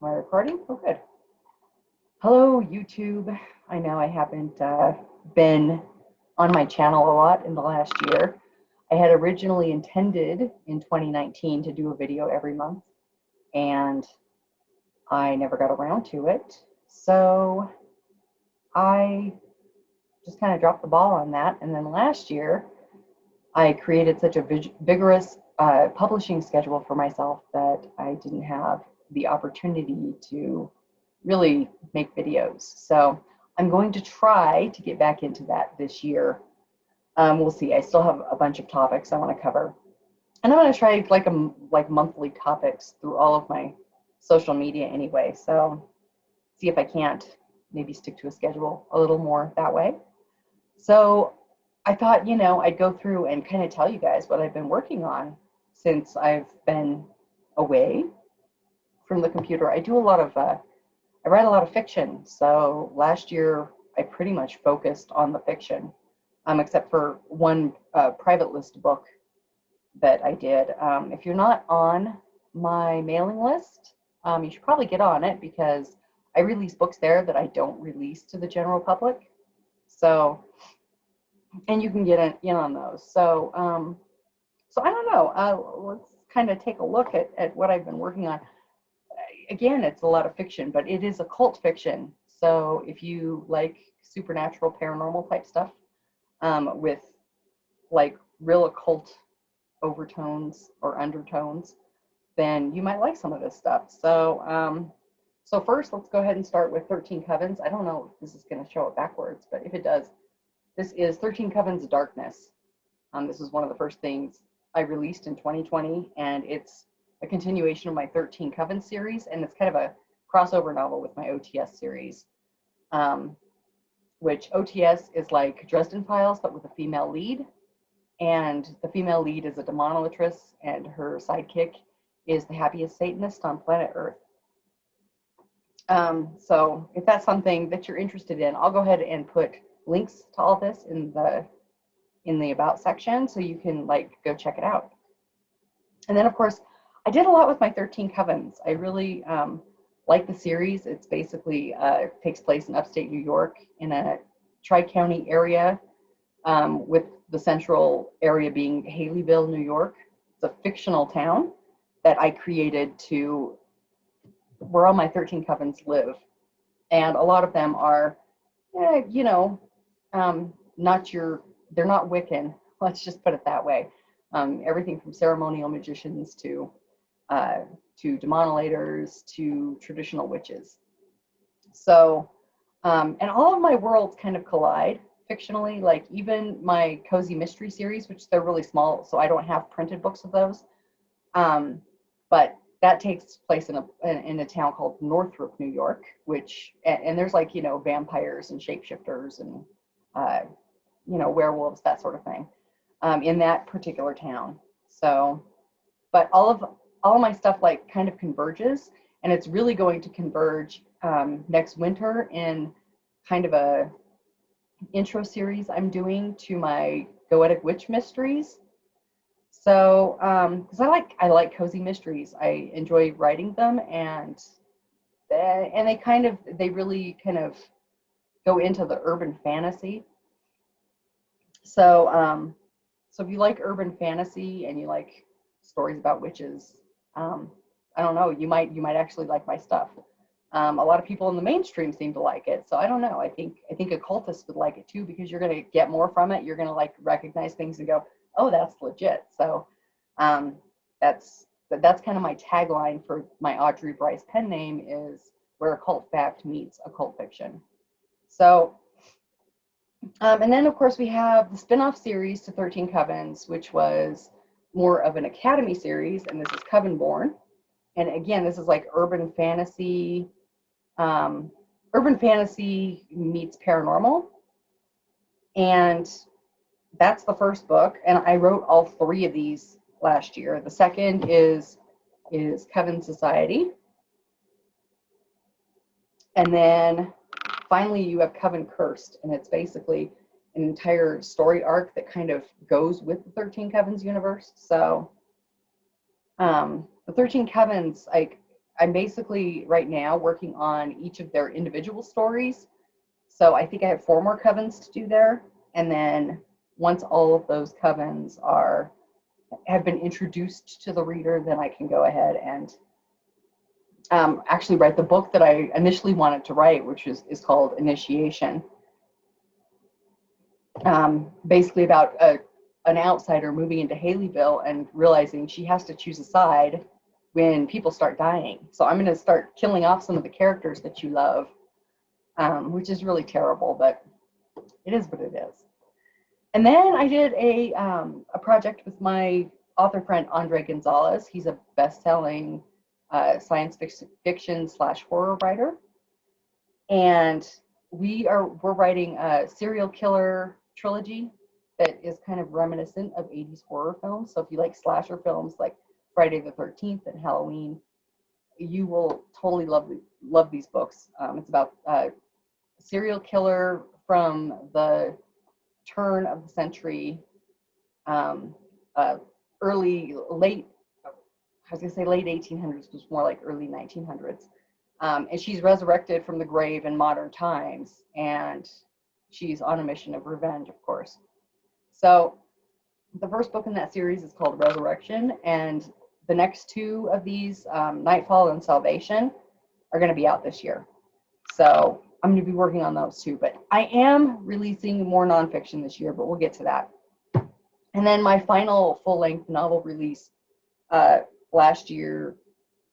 Am I recording? Oh, good. Hello, YouTube. I know I haven't been on my channel a lot in the last year. I had originally intended in 2019 to do a video every month, and I never got around to it. So I just kind of dropped the ball on that. And then last year, I created such a vigorous publishing schedule for myself that I didn't have the opportunity to really make videos. So I'm going to try to get back into that this year. We'll see. I still have a bunch of topics I want to cover. And I'm going to try like monthly topics through all of my social media anyway. So see if I can't maybe stick to a schedule a little more that way. So I thought, I'd go through and kind of tell you guys what I've been working on since I've been away from the computer. I do a lot of, I write a lot of fiction. So last year, I pretty much focused on the fiction, except for one private list book that I did. If you're not on my mailing list, you should probably get on it because I release books there that I don't release to the general public. So, and you can get in on those. So, so I don't know. Let's kind of take a look at what I've been working on. Again, it's a lot of fiction, but it is occult fiction. So if you like supernatural, paranormal type stuff with like real occult overtones or undertones, then you might like some of this stuff. So, so first, let's go ahead and start with 13 Covens. I don't know if this is going to show it backwards, but if it does, this is 13 Covens Darkness. This is one of the first things I released in 2020, and it's a continuation of my 13 Covens series, and it's kind of a crossover novel with my OTS series, which OTS is like Dresden Files, but with a female lead, and the female lead is a demonolatress, and her sidekick is the happiest Satanist on planet Earth. So if that's something that you're interested in, I'll go ahead and put links to all this in the about section so you can go check it out. And then of course I did a lot with my 13 Covens. I really like the series. It's basically takes place in upstate New York in a tri-county area, with the central area being Haleyville, New York. It's a fictional town that I created where all my 13 Covens live, and a lot of them are they're not Wiccan, let's just put it that way. Everything from ceremonial magicians to demonolators to traditional witches. So, and all of my worlds kind of collide fictionally, like even my Cozy Mystery series, which they're really small, so I don't have printed books of those. But that takes place in a town called Northrop, New York, and there's vampires and shapeshifters and werewolves, that sort of thing, in that particular town. So, but all of my stuff kind of converges, and it's really going to converge next winter in kind of a intro series I'm doing to my Goetic Witch mysteries. So, because I like cozy mysteries, I enjoy writing them, and they really kind of go into the urban fantasy. So, so if you like urban fantasy and you like stories about witches, I don't know, you might actually like my stuff. A lot of people in the mainstream seem to like it, so I don't know. I think occultists would like it too, because you're going to get more from it. You're going to recognize things and go, oh, that's legit. So that's kind of my tagline for my Audrey Bryce pen name, is where occult fact meets occult fiction. So, and then of course we have the spin-off series to 13 Covens, which was more of an academy series, and this is Covenborn. And again, this is like urban fantasy meets paranormal. And that's the first book, and I wrote all three of these last year. The second is Coven Society. And then finally you have Coven Cursed, and it's basically an entire story arc that kind of goes with the 13 Covens universe. So the 13 Covens, I'm basically right now working on each of their individual stories. So I think I have 4 more covens to do there. And then once all of those covens have been introduced to the reader, then I can go ahead and actually write the book that I initially wanted to write, which is called Initiation. Basically about an outsider moving into Haleyville and realizing she has to choose a side when people start dying. So I'm going to start killing off some of the characters that you love, which is really terrible, but it is what it is. And then I did a project with my author friend Andre Gonzalez. He's a best-selling science fiction / horror writer, and we're writing a serial killer trilogy that is kind of reminiscent of 80s horror films. So if you like slasher films like Friday the 13th and Halloween, you will totally love these books. It's about a serial killer from the turn of the century, late 1800s, was more like early 1900s. And she's resurrected from the grave in modern times, and she's on a mission of revenge, of course. So the first book in that series is called Resurrection, and the next 2 of these, Nightfall and Salvation, are going to be out this year. So I'm going to be working on those too, but I am releasing more nonfiction this year, but we'll get to that. And then my final full-length novel release last year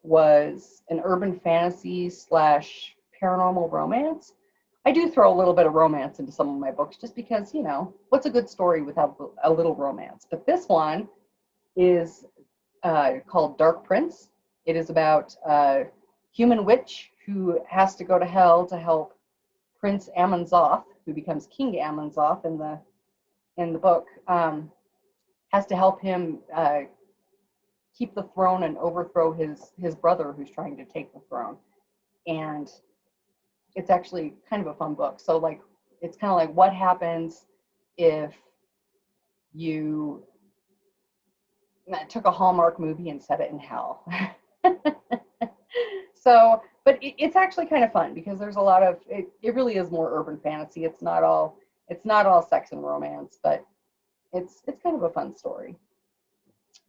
was an urban fantasy / paranormal romance. I do throw a little bit of romance into some of my books just because, what's a good story without a little romance? But this one is called Dark Prince. It is about a human witch who has to go to hell to help Prince Amonzoth, who becomes King Amonzoth in the book, has to help him keep the throne and overthrow his brother who's trying to take the throne. And it's actually kind of a fun book. So it's kind of like what happens if you took a Hallmark movie and set it in hell. So, but it's actually kind of fun because there's a lot of it really is more urban fantasy. It's not all sex and romance, but it's kind of a fun story.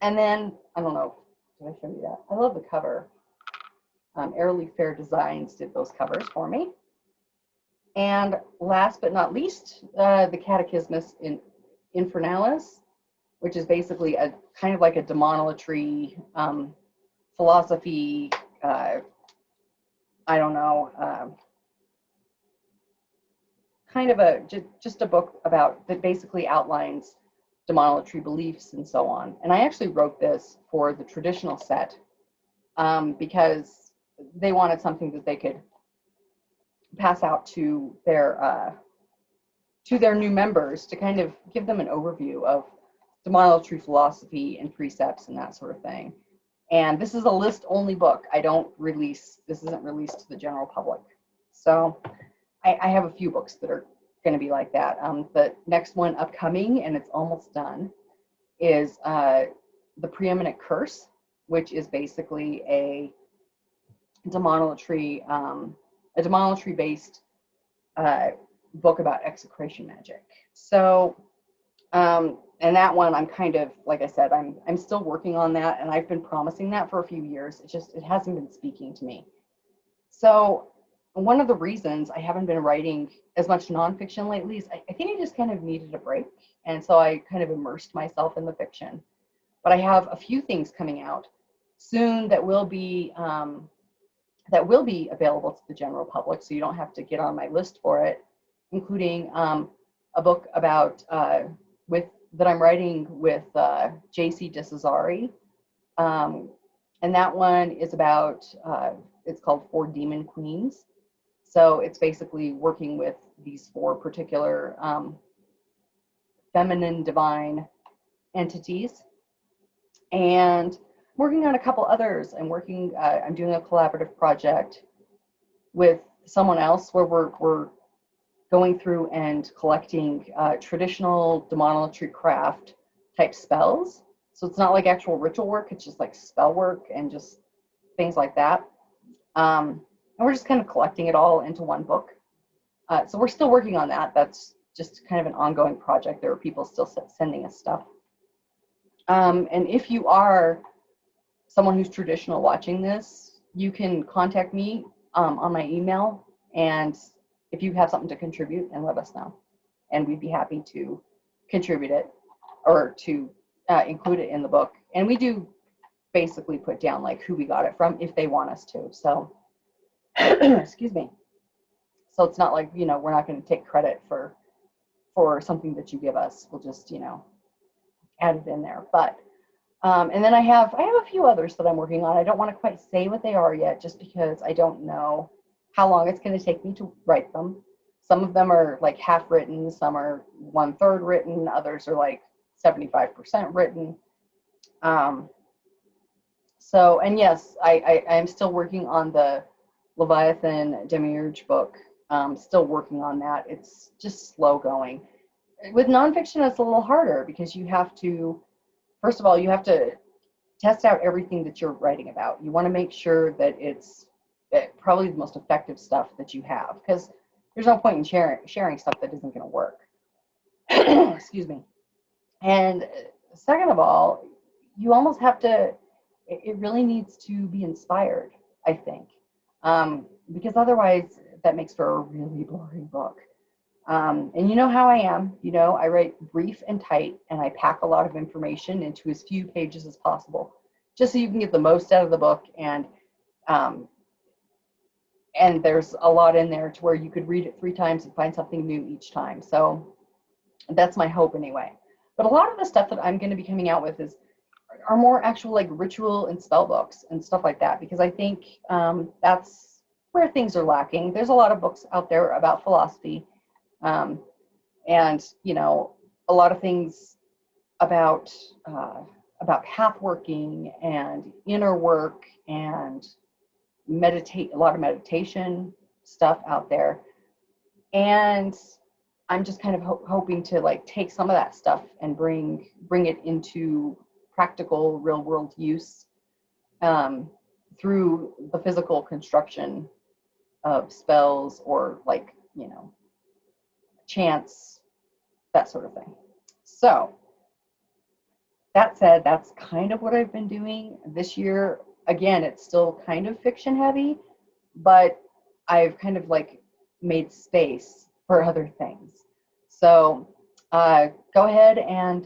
And then, I don't know, did I show you that? I love the cover. Airly Fair Designs did those covers for me. And last but not least, the Catechismus in Infernalis, which is basically a kind of like a demonolatry philosophy, kind of just a book that basically outlines demonolatry beliefs and so on. And I actually wrote this for the traditional set because they wanted something that they could pass out to their new members to kind of give them an overview of demonolatry philosophy and precepts and that sort of thing. And this is a list-only book. This isn't released to the general public. So I have a few books that are going to be like that. The next one upcoming, and it's almost done, is The Preeminent Curse, which is basically a demonolatry-based book about execration magic. So, and that one, I'm kind of, like I said, I'm still working on that, and I've been promising that for a few years. It hasn't been speaking to me. So one of the reasons I haven't been writing as much nonfiction lately is I think I just kind of needed a break, and so I kind of immersed myself in the fiction. But I have a few things coming out soon that will be available to the general public, so you don't have to get on my list for it, including a book about that I'm writing with J.C. DeCesare, and that one is about it's called 4 Demon Queens. So it's basically working with these 4 particular feminine divine entities, and working on a couple others. I'm doing a collaborative project with someone else where we're going through and collecting traditional demonolatry craft type spells. So it's not like actual ritual work, it's just like spell work and just things like that. And we're just kind of collecting it all into one book. So we're still working on that. That's just kind of an ongoing project. There are people still sending us stuff. And if you are someone who's traditional watching this, you can contact me on my email, and if you have something to contribute, and let us know, and we'd be happy to contribute it or to include it in the book. And we do basically put down like who we got it from if they want us to. So excuse me. So it's not like, you know, we're not going to take credit for something that you give us. We'll just, you know, add it in there. But and then I have a few others that I'm working on. I don't want to quite say what they are yet, just because I don't know how long it's going to take me to write them. Some of them are like half written, some are 1/3 written, others are like 75% written. So, and yes, I am still working on the Leviathan Demiurge book. Still working on that. It's just slow going. With nonfiction, it's a little harder because you have to, first of all, you have to test out everything that you're writing about. You want to make sure that it's probably the most effective stuff that you have, because there's no point in sharing stuff that isn't going to work. Excuse me. And second of all, you almost have to, it really needs to be inspired, I think, because otherwise that makes for a really boring book. And you know how I am. You know, I write brief and tight, and I pack a lot of information into as few pages as possible, just so you can get the most out of the book. And there's a lot in there to where you could read it 3 times and find something new each time. So that's my hope anyway. But a lot of the stuff that I'm going to be coming out with are more actual like ritual and spell books and stuff like that, because I think that's where things are lacking. There's a lot of books out there about philosophy. And you know, a lot of things about path working and inner work and a lot of meditation stuff out there. And I'm just kind of hoping to like take some of that stuff and bring it into practical real world use through the physical construction of spells, or like, you know, chants, that sort of thing. So that said, that's kind of what I've been doing this year. Again, it's still kind of fiction heavy, but I've kind of like made space for other things. So go ahead and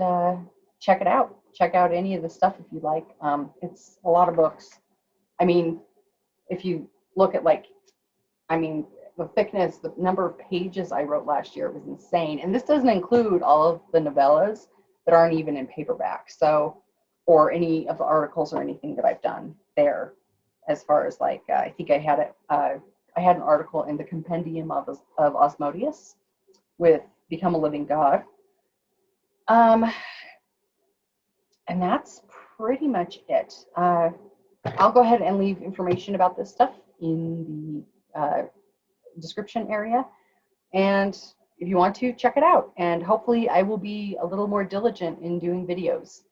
check it out. Check out any of the stuff if you like. It's a lot of books. I mean, if you look at the thickness, the number of pages I wrote last year was insane. And this doesn't include all of the novellas that aren't even in paperback. So, or any of the articles or anything that I've done there, as far as like, I think I had an article in the Compendium of Osmodeus with Become a Living God. And that's pretty much it. I'll go ahead and leave information about this stuff in the description area. And if you want to, check it out. And hopefully I will be a little more diligent in doing videos.